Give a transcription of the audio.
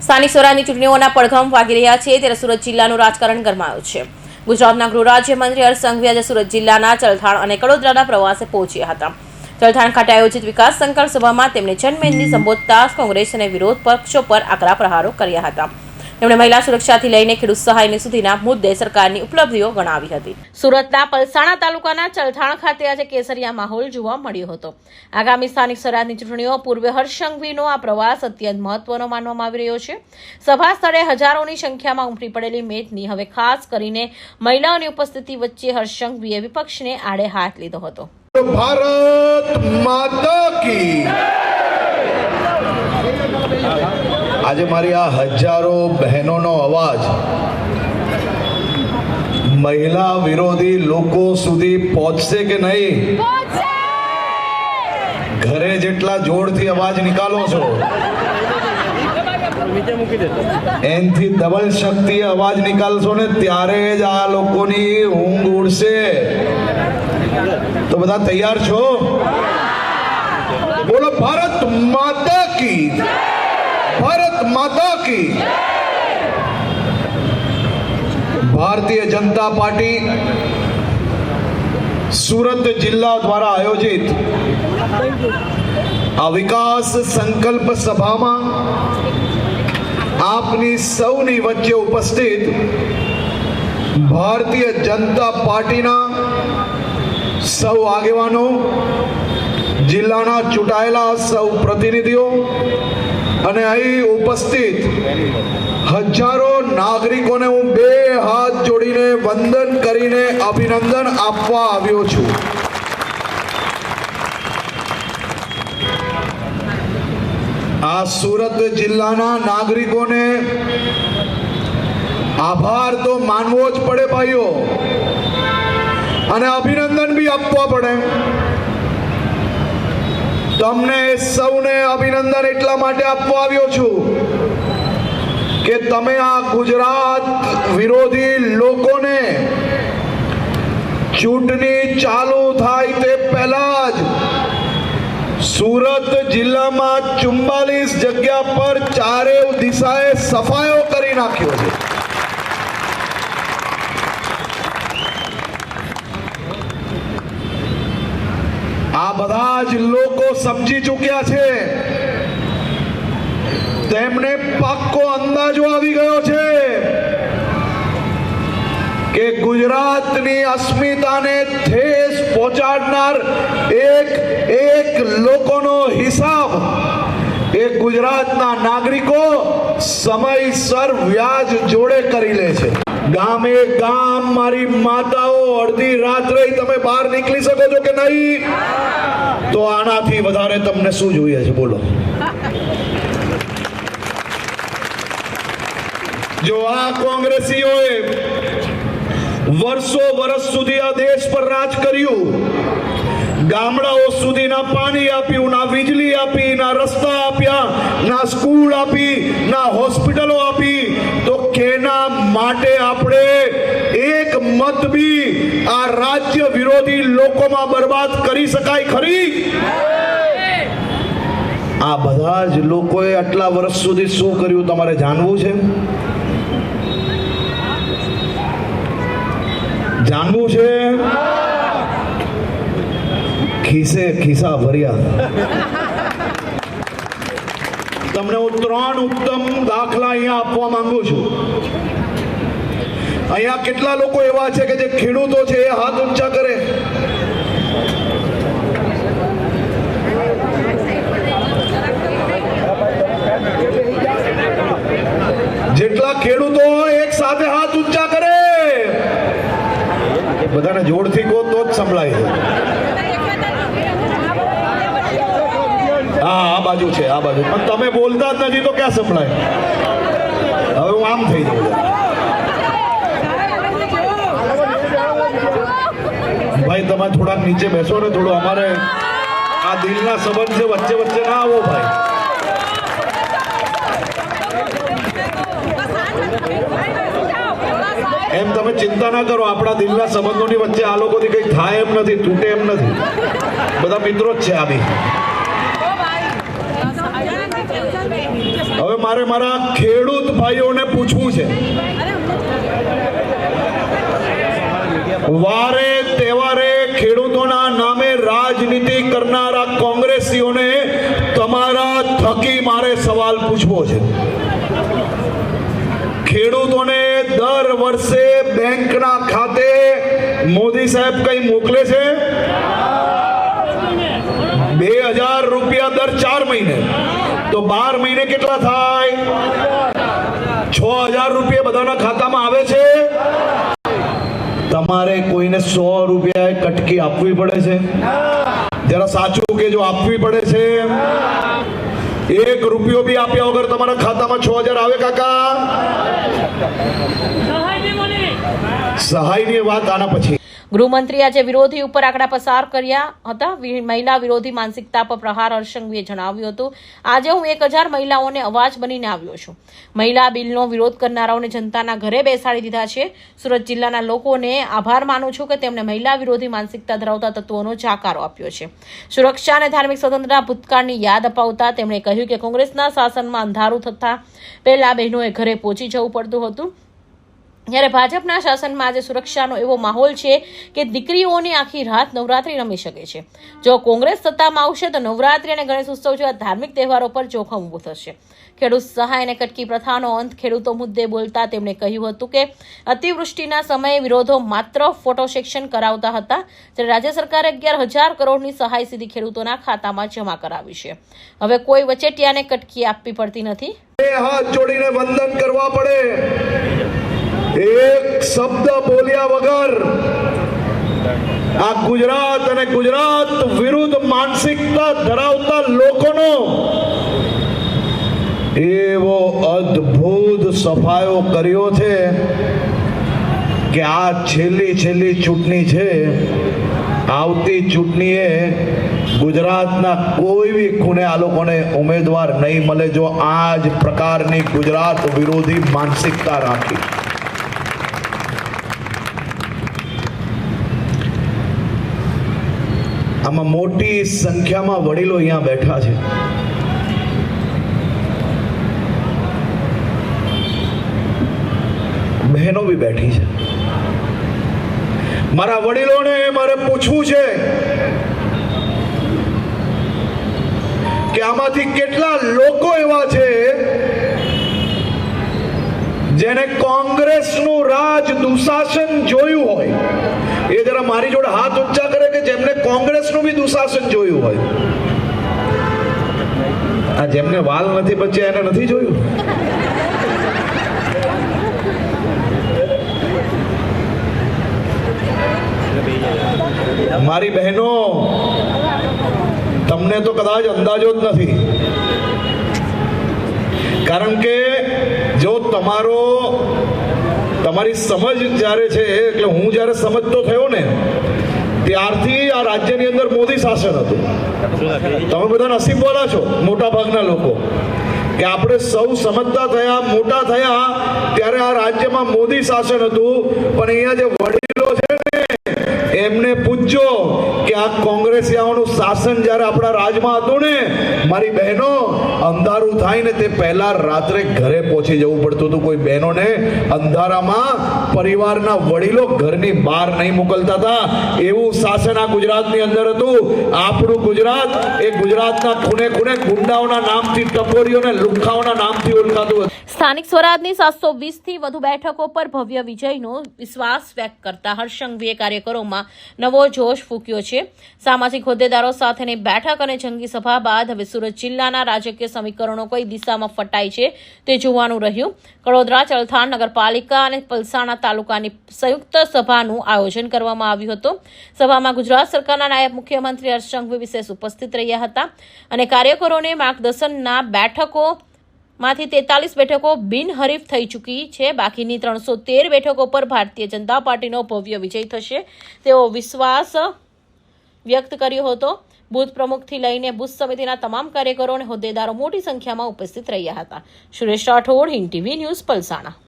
સ્થાનિક સ્વરાજની ચૂંટણીઓના પડઘમ વાગી રહ્યા છે ત્યારે સુરત જિલ્લાનું રાજકારણ ગરમાયું છે। ગુજરાતના ગૃહ રાજ્યમંત્રી હર્ષ સંઘવી આજે સુરત જિલ્લાના ચલથાણ અને કડોદરાના પ્રવાસે પહોંચ્યા હતા। ચલથાણ ખાતે આયોજિત વિકાસ સંકલ્પ સભામાં તેમણે જનમેદની સંબોધતા કોંગ્રેસ અને વિરોધ પક્ષો પર આકરા પ્રહારો કર્યા હતા। તેમણે મહિલા સુરક્ષાથી લઈને ખેડૂત સહાયની સુધીના મુદ્દે સરકારની ઉપલબ્ધિઓ ગણાવી હતી। સુરતના પલસાણા તાલુકાના ચલથાણ ખાતે આજે કેસરિયા માહોલ જોવા મળ્યો હતો। આગામી સ્થાનિક સ્વરાજની ચૂંટણીઓ પૂર્વે હર્ષ સંઘવીનો આ પ્રવાસ અત્યંત મહત્વનો માનવામાં આવી રહ્યો છે। સભા સ્થળે હજારોની સંખ્યામાં ઉમટી પડેલી મેદની હવે ખાસ કરીને મહિલાઓની ઉપસ્થિતિ વચ્ચે હર્ષ સંઘવીએ વિપક્ષને આડે હાથ લીધો હતો। ભારત માતા કી આજે મારી આ હજારો બહેનોનો અવાજ મહિલા વિરોધી લોકો સુધી પહોંચશે કે નહીં? ઘરે જેટલા જોરથી અવાજ નિકાલો છો એનથી ડબલ શક્તિ અવાજ નિકાલશો ને ત્યારે જ આ લોકોની ઊંઘ ઉડશે। તો બધા તૈયાર છો? બોલો ભારત માતા કી, ભારત માતા કી। ભારતીય જનતા પાર્ટી સુરત જિલ્લા દ્વારા આયોજિત આ વિકાસ સંકલ્પ સભામાં આપની સૌની વચ્ચે ઉપસ્થિત ભારતીય જનતા પાર્ટીના સૌ આગેવાનો, જિલ્લાના ચૂંટાયેલા સૌ પ્રતિનિધિઓ અને અહીં ઉપસ્થિત હજારો નાગરિકોને હું બે હાથ જોડીને વંદન કરીને અભિનંદન આપવા આવ્યો છું। આ સુરત જિલ્લાના નાગરિકોને આભાર તો માનવો જ પડે ભાઈઓ, અને અભિનંદન બી આપવા પડે। તમને સૌને અભિનંદન એટલા માટે આપવા આવ્યો છું કે તમે આ ગુજરાત વિરોધી લોકોને ચૂંટણી ચાલુ થાય તે પહેલા જ સુરત જિલ્લામાં 44 જગ્યા પર ચારે દિશાએ સફાયો કરી નાખ્યો છે। આ બધા જ લોકો સમજી ચૂક્યા છે, તેમને પાક્કો અંદાજો આવી ગયો છે કે ગુજરાતની અસ્મિતાને ઠેસ પહોંચાડનાર એક લોકોનો હિસાબ એ ગુજરાતના નાગરિકો સમયસર વ્યાજ જોડે કરી લે છે। ગામે ગામ મારી માતાઓ અડધી રાત્રે તમે બહાર નીકળી શકો છો કે નહીં? તો આનાથી વધારે તમને શું જોઈએ છે? બોલો। જો આ કોંગ્રેસીઓએ વર્ષો વર્ષ સુધી આ દેશ પર રાજ કર્યું, ગામડાઓ સુધી ના પાણી આપ્યું, ના વીજળી આપી, ના રસ્તા આપ્યા, ના સ્કૂલ આપી, ના હોસ્પિટલો આપી, તો કેના માટે આપણે એક મત બી આ રાજ્ય વિરોધી લોકોમાં બરબાદ કરી શકાય ખરી? આ બધા જ લોકોએ આટલા વર્ષ સુધી શું કર્યું તમારે જાણવું છે? જાણવું છે? ખીસે ખિસ્સા ભર્યા। તમને હું 3 ઉત્તમ દાખલા અહીંયા આપવા માંગુ છું। અહીંયા કેટલા લોકો એવા છે કે જે ખેડૂતો છે એ હાથ ઊંચા કરે? જેટલા ખેડૂતો એક સાથે હાથ ઊંચા કરે, બધાને જોડથી કહો તો જ સંભળાય। હા, આ બાજુ છે, આ બાજુ, પણ તમે બોલતા જ નથી તો ક્યાં સંભળાય? હવે હું આમ થઈ જાઉં। ભાઈ તમે થોડાક નીચે બેસો ને, થોડું અમારે આ દિલના સંબંધ છે, વચ્ચે વચ્ચે ના આવો ભાઈ। એમ તમે ચિંતા ના કરો, આપણા દિલના સંબંધોની વચ્ચે આ લોકોથી કંઈ થાય એમ નથી, તૂટે એમ નથી, બધા મિત્રો જ છે આ બી। હવે મારે મારા ખેડૂત ભાઈઓને પૂછવું છે, વારે તહેવારે ખેડૂતોના નામે રાજનીતિ કરનારા કોંગ્રેસીઓને તમારા થકી મારે સવાલ પૂછવો છે. ખેડૂતોને દર વર્ષે બેંકના ખાતે મોદી સાહેબ કઈ મોકલે છે? 2000 રૂપિયા દર 4 મહિને, તો 12 મહિને કેટલા થાય? 6000 રૂપિયા બધાના ખાતામાં આવે છે. તમારે કોઈને 100 રૂપિયા કટકી આપવી પડે છે? જરા સાચું કે જો આપવી પડે છે? 1 રૂપિયો બી આપ્યા વગર તમારા ખાતામાં 6000 આવે કાકા? સહાયની વાત આના પછી. ગૃહમંત્રી આજે વિરોધી ઉપર આંકડા પસાર કર્યા હતા. મહિલા વિરોધી માનસિકતા પર પ્રહાર હર્ષંઘવીએ જણાવ્યું હતું, આજે હું 1000 મહિલાઓને અવાજ બનીને આવ્યો છું. મહિલા બિલનો વિરોધ કરનારાઓને જનતાના ઘરે બેસાડી દીધા છે. સુરત જિલ્લાના લોકોને આભાર માનું છું કે તેમણે મહિલા વિરોધી માનસિકતા ધરાવતા તત્વોનો જાકારો આપ્યો છે. સુરક્ષા અને ધાર્મિક સ્વતંત્રતા ભૂતકાળની યાદ અપાવતા તેમણે કહ્યું કે કોંગ્રેસના શાસનમાં અંધારું થતા પહેલા બહેનોએ ઘરે પહોંચી જવું પડતું હતું, જ્યારે ભાજપના શાસનમાં આજે સુરક્ષાનો એવો માહોલ છે કે દીકરીઓની આખી રાત નવરાત્રી રમી શકે છે. જો કોંગ્રેસ સત્તામાં આવશે તો નવરાત્રી અને ગણેશ ઉત્સવ જેવા ધાર્મિક તહેવારો પર જોખમ ઊભું થશે. ખેડૂત સહાય અને કટકી પ્રથાનો અંત ખેડૂતો મુદ્દે બોલતા તેમણે કહ્યું હતું કે અતિવૃષ્ટિના સમયે વિરોધો માત્ર ફોટો સેક્શન કરાવતા હતા, જ્યારે રાજ્ય સરકારે 11,000 કરોડની સહાય સીધી ખેડૂતોના ખાતામાં જમા કરાવી છે. હવે કોઈ વચેટિયાને કટકી આપવી પડતી નથી. હાથ જોડીને વંદન કરવા પડે, એક શબ્દ બોલ્યા વગર આ ગુજરાત અને ગુજરાત વિરુદ્ધ માનસિકતા ધરાવતા લોકોનો એવો અદ્ભુત સફાયો કર્યો છે કે આ છેલ્લી ચૂંટણી છે. આવતી ચૂંટણીએ ગુજરાતના કોઈ બી ખૂણે આ લોકોને ઉમેદવાર નહીં મળે જો આ જ પ્રકારની ગુજરાત વિરોધી માનસિકતા રાખી. આમાં મોટી સંખ્યામાં વડીલો અહીંયા બેઠા છે. બહેનો બી બેઠી છે. મારા વડીલોને મારે પૂછવું છે કે આમાંથી કેટલા લોકો એવા છે જેને કોંગ્રેસનું રાજ દુશાસન જોયું હોય? એ જરા મારી જોડે હાથ ઊંચા કરે કે જેમને કોંગ્રેસનું બી દુશાસન જોયું હોય. આ જેમને વાલ નથી બચ્યા એને નથી જોયું? મારી બહેનો, તમને તો કદાચ અંદાજો જ નથી, કારણ કે જો તમારી સમજ જ્યારે છે, એટલે હું જ્યારે સમજતો થયો ને ત્યારથી આ રાજ્યની અંદર મોદી શાસન હતું. તમે બધા નસીબવાળા છો મોટા ભાગના લોકો કે આપણે સૌ સમજતા થયા, મોટા થયા ત્યારે આ રાજ્યમાં મોદી શાસન હતું. પણ અહીંયા જે વડીલો છે ને એમને પૂછજો કે આ કોંગ્રેસિયાઓનું શાસન જ્યારે આપણા રાજમાં હતું ને, મારી બહેનો, અંધારું થાય ને તે પહેલા રાત્રે ઘરે પહોંચી જવું પડતું હતું. કોઈ બહેનોને અંધારામાં પરિવારના વડીલો ઘરની બહાર નહીં મોકલતા હતા. એવું શાસન આ ગુજરાતની અંદર હતું. આપણું ગુજરાત એ ગુજરાતના ખૂણે ખૂણે ગુંડાઓના નામથી, ટપોરીઓને લુખ્ખાઓના નામથી ઓળખાતું હતું. સ્થાનિક સ્વરાજની 720થી વધુ બેઠકો પર ભવ્ય વિજયનો વિશ્વાસ વ્યક્ત કરતા હર્ષંઘવીએ કાર્યકરોમાં નવો જોશ ફૂંક્યો છે. સામાજિક હોદ્દેદારો સાથેની બેઠક અને જંગી સભા બાદ હવે સુરત જિલ્લાના રાજકીય સમીકરણો કઈ દિશામાં ફટાય છે તે જોવાનું રહ્યું. કડોદરા, ચલથાણ નગરપાલિકા અને પલસાણા તાલુકાની સંયુક્ત સભાનું આયોજન કરવામાં આવ્યું હતું. સભામાં ગુજરાત સરકારના નાયબ મુખ્યમંત્રી હર્ષંઘવી વિશેષ ઉપસ્થિત રહ્યા હતા અને કાર્યકરોને માર્ગદર્શનના બેઠકો માંથી 43 બેઠકો બિનહરીફ થઈ ચૂકી છે. બાકીની 313 બેઠકો પર ભારતીય જનતા પાર્ટીનો ભવ્ય વિજય થશે તેવો વિશ્વાસ વ્યક્ત કર્યો હતો. બૂથ પ્રમુખથી લઈને બૂથ સમિતિના તમામ કાર્યકરો અને હોદ્દેદારો મોટી સંખ્યામાં ઉપસ્થિત રહ્યા હતા. Suresh Rathod, Hind TV news, Palsana.